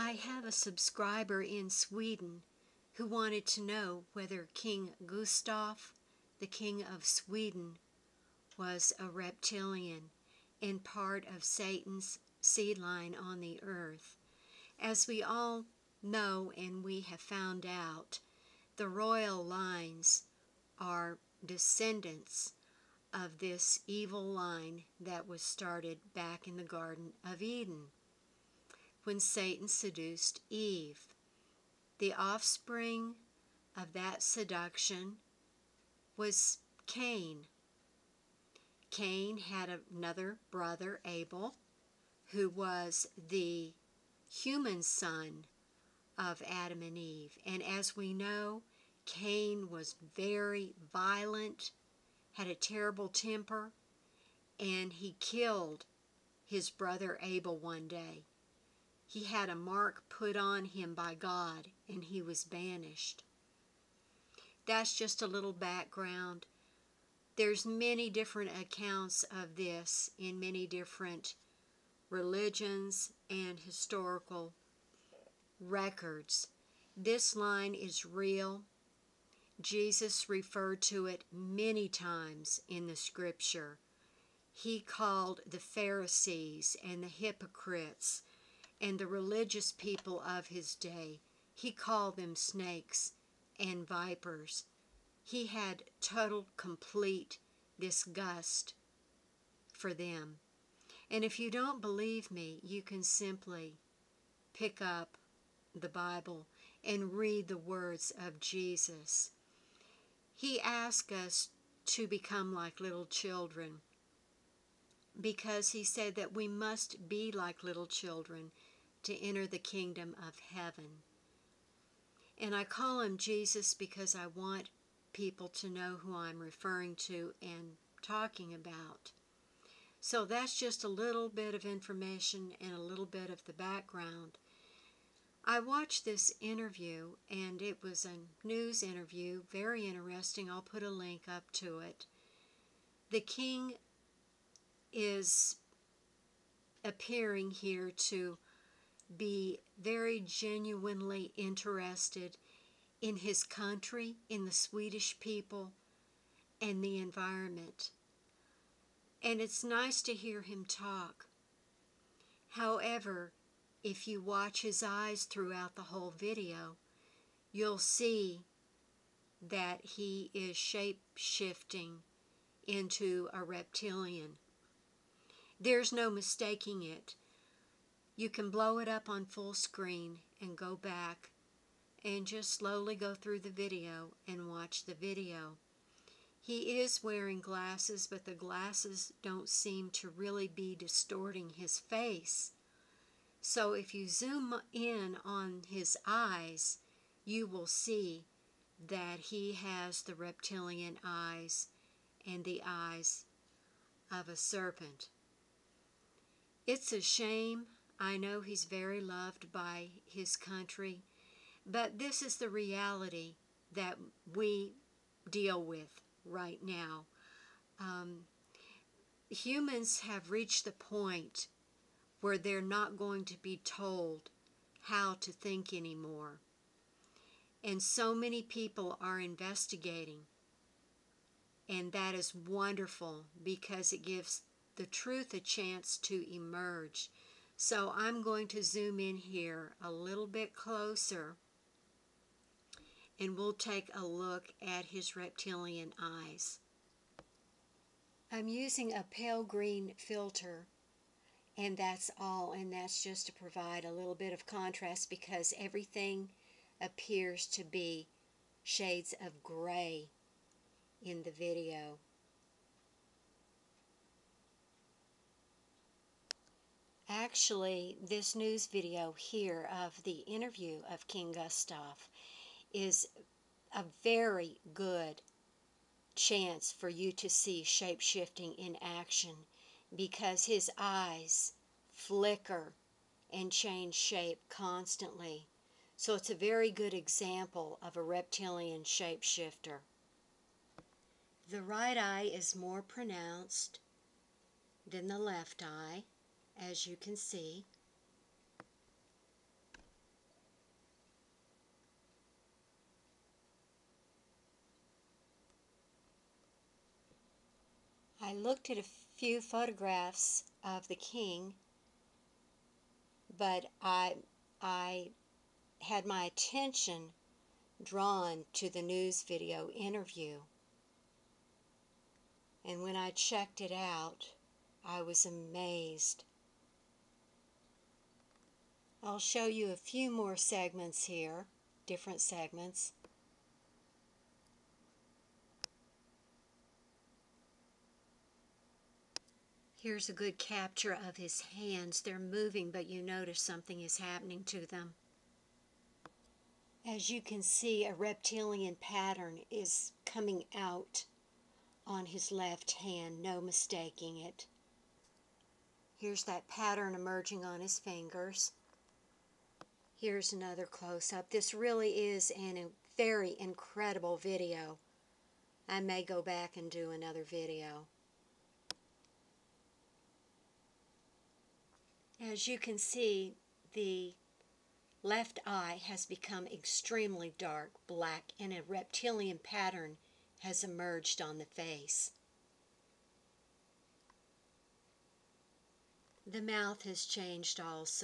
I have a subscriber in Sweden who wanted to know whether King Gustav, the King of Sweden, was a reptilian and part of Satan's seed line on the earth. As we all know and we have found out, the royal lines are descendants of this evil line that was started back in the Garden of Eden when Satan seduced Eve. The offspring of that seduction was Cain. Cain had another brother, Abel, who was the human son of Adam and Eve. And as we know, Cain was very violent, had a terrible temper, and he killed his brother Abel one day. He had a mark put on him by God, and he was banished. That's just a little background. There's many different accounts of this in many different religions and historical records. This line is real. Jesus referred to it many times in the scripture. He called the Pharisees and the hypocrites and the religious people of his day, he called them snakes and vipers. He had total, complete disgust for them. And if you don't believe me, you can simply pick up the Bible and read the words of Jesus. He asked us to become like little children because he said that we must be like little children to enter the kingdom of heaven. And I call him Jesus because I want people to know who I'm referring to and talking about. So that's just a little bit of information and a little bit of the background. I watched this interview, and it was a news interview, very interesting. I'll put a link up to it. The king is appearing here to be very genuinely interested in his country, in the Swedish people, and the environment. And it's nice to hear him talk. However, if you watch his eyes throughout the whole video, you'll see that he is shape-shifting into a reptilian. There's no mistaking it. You can blow it up on full screen and go back and just slowly go through the video and watch the video. He is wearing glasses, but the glasses don't seem to really be distorting his face. So if you zoom in on his eyes, you will see that he has the reptilian eyes and the eyes of a serpent. It's a shame. I know he's very loved by his country, but this is the reality that we deal with right now. Humans have reached the point where they're not going to be told how to think anymore. And so many people are investigating, and that is wonderful because it gives the truth a chance to emerge. So I'm going to zoom in here a little bit closer, and we'll take a look at his reptilian eyes. I'm using a pale green filter, and that's all, and that's just to provide a little bit of contrast because everything appears to be shades of gray in the video. Actually, this news video here of the interview of King Gustav is a very good chance for you to see shape-shifting in action because his eyes flicker and change shape constantly. So it's a very good example of a reptilian shapeshifter. The right eye is more pronounced than the left eye, as you can see. I looked at a few photographs of the king, but I had my attention drawn to the news video interview. And when I checked it out, I was amazed. I'll show you a few more segments here, different segments. Here's a good capture of his hands. They're moving, but you notice something is happening to them. As you can see, a reptilian pattern is coming out on his left hand, no mistaking it. Here's that pattern emerging on his fingers. Here's another close-up. This really is a very incredible video. I may go back and do another video. As you can see, the left eye has become extremely dark black and a reptilian pattern has emerged on the face. The mouth has changed also.